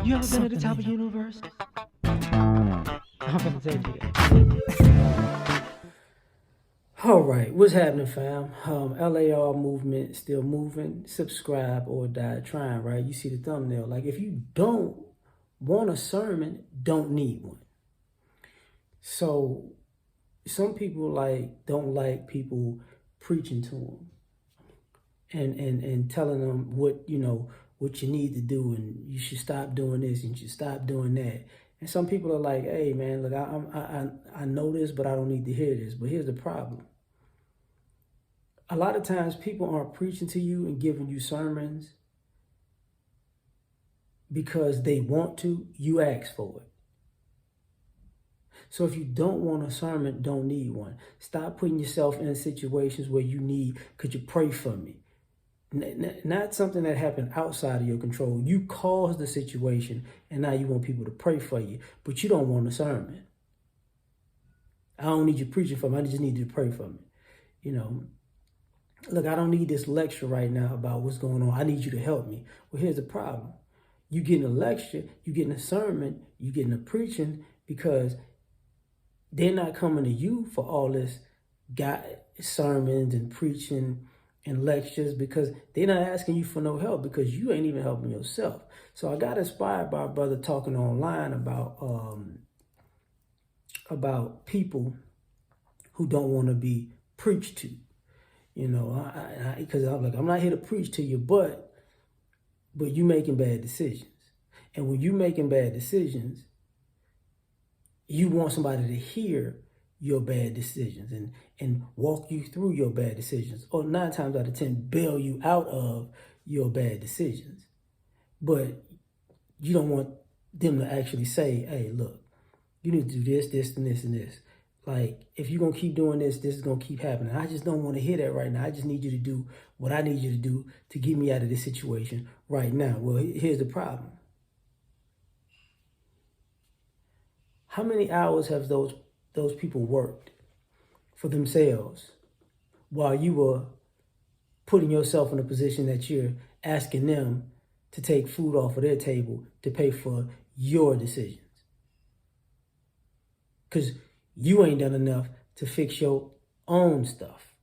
You ever been at the top of the universe? I'm gonna take you there. All right, what's happening, fam? L.A.R movement still moving. Subscribe or die trying, right? You see the thumbnail. Like, if you don't want a sermon, don't need one. So some people don't like people preaching to them and telling them what you need to do, and you should stop doing this and you should stop doing that. And some people are like, hey man, look, I know this, but I don't need to hear this. But here's the problem. A lot of times people aren't preaching to you and giving you sermons because they want to. You ask for it. So if you don't want a sermon, don't need one. Stop putting yourself in situations where you need, could you pray for me? Not something that happened outside of your control. You caused the situation and now you want people to pray for you, but you don't want a sermon. I don't need you preaching for me. I just need you to pray for me. Look, I don't need this lecture right now about what's going on. I need you to help me. Well, here's the problem. You getting a lecture, you getting a sermon, you getting a preaching because they're not coming to you for all this sermons and preaching and lectures, because they're not asking you for no help because you ain't even helping yourself. So I got inspired by a brother talking online about people who don't want to be preached to. Because I'm like, I'm not here to preach to you, but you making bad decisions. And when you making bad decisions, you want somebody to hear your bad decisions and walk you through your bad decisions, or 9 times out of 10 bail you out of your bad decisions. But you don't want them to actually say, hey, look, you need to do this, this, and this, and this. Like, if you're going to keep doing this, this is going to keep happening. I just don't want to hear that right now. I just need you to do what I need you to do to get me out of this situation right now. Well, here's the problem. How many hours have those people worked for themselves while you were putting yourself in a position that you're asking them to take food off of their table to pay for your decisions? Because you ain't done enough to fix your own stuff.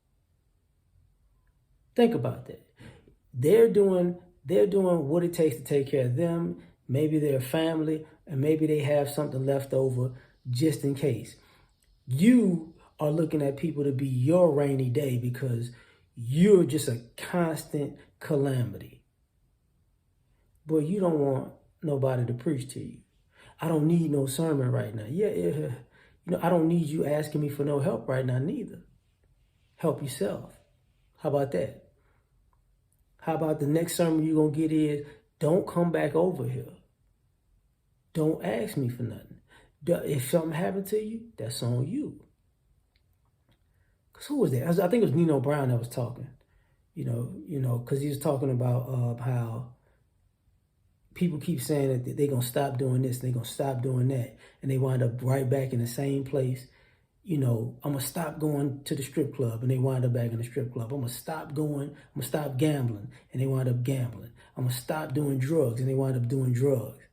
Think about that. They're doing what it takes to take care of them, maybe their family, and maybe they have something left over just in case. You are looking at people to be your rainy day because you're just a constant calamity. But you don't want nobody to preach to you. I don't need no sermon right now. Yeah. I don't need you asking me for no help right now neither. Help yourself. How about that? How about the next sermon you're going to get is, don't come back over here. Don't ask me for nothing. If something happened to you, that's on you. Because who was that? I think it was Nino Brown that was talking. Because he was talking about how people keep saying that they're going to stop doing this, they're going to stop doing that, and they wind up right back in the same place. I'm going to stop going to the strip club, and they wind up back in the strip club. I'm going to stop gambling, and they wind up gambling. I'm going to stop doing drugs, and they wind up doing drugs.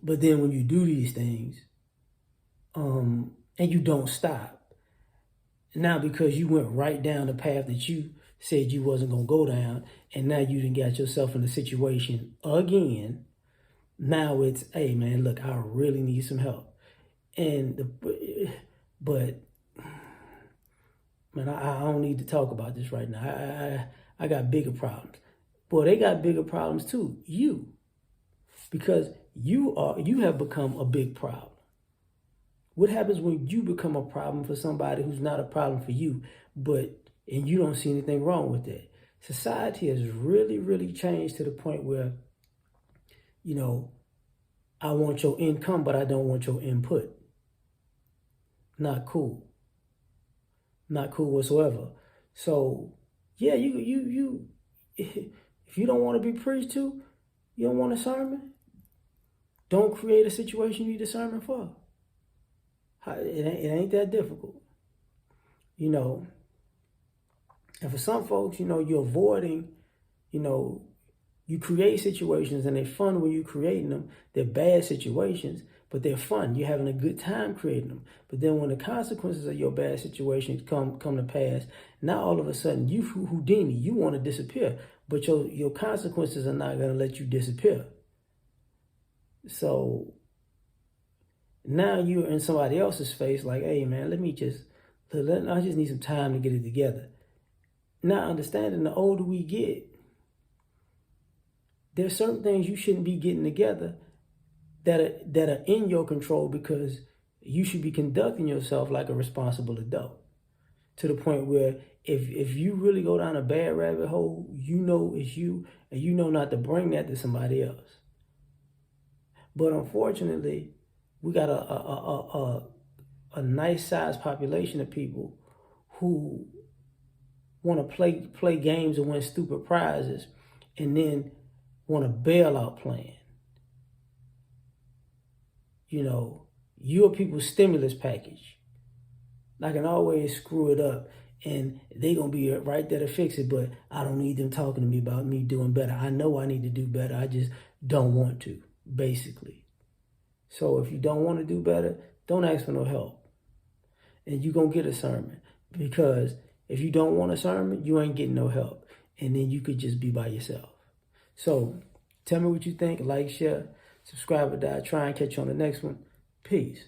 But then when you do these things, and you don't stop, now because you went right down the path that you said you wasn't going to go down, and now you done got yourself in a situation again, now it's, hey man, look, I really need some help. But man, I don't need to talk about this right now. I got bigger problems. Boy, they got bigger problems too, because you have become a big problem. What happens when you become a problem for somebody who's not a problem for you, and you don't see anything wrong with that? Society has really, really changed to the point where, I want your income, but I don't want your input. Not cool. Not cool whatsoever. So, yeah, you if you don't want to be preached to, you don't want a sermon, don't create a situation you need a sermon for. It ain't that difficult. And for some folks, you're avoiding You know, you create situations and they're fun when you're creating them. They're bad situations, but they're fun. You're having a good time creating them. But then when the consequences of your bad situations come to pass, now all of a sudden you Houdini, you want to disappear, but your consequences are not going to let you disappear. So now you're in somebody else's face like, hey man, I just need some time to get it together. Now understanding the older we get, there's certain things you shouldn't be getting together that are in your control, because you should be conducting yourself like a responsible adult, to the point where if you really go down a bad rabbit hole, you know it's you, and you know not to bring that to somebody else. But unfortunately, we got a nice sized population of people who want to play games and win stupid prizes, and then want a bailout plan. You know, you're people's stimulus package. I can always screw it up, and they gonna be right there to fix it, but I don't need them talking to me about me doing better. I know I need to do better. I just don't want to, basically. So if you don't want to do better, don't ask for no help. And you're gonna get a sermon, because if you don't want a sermon, you ain't getting no help. And then you could just be by yourself. So tell me what you think. Like, share, subscribe, or die. Try and catch you on the next one. Peace.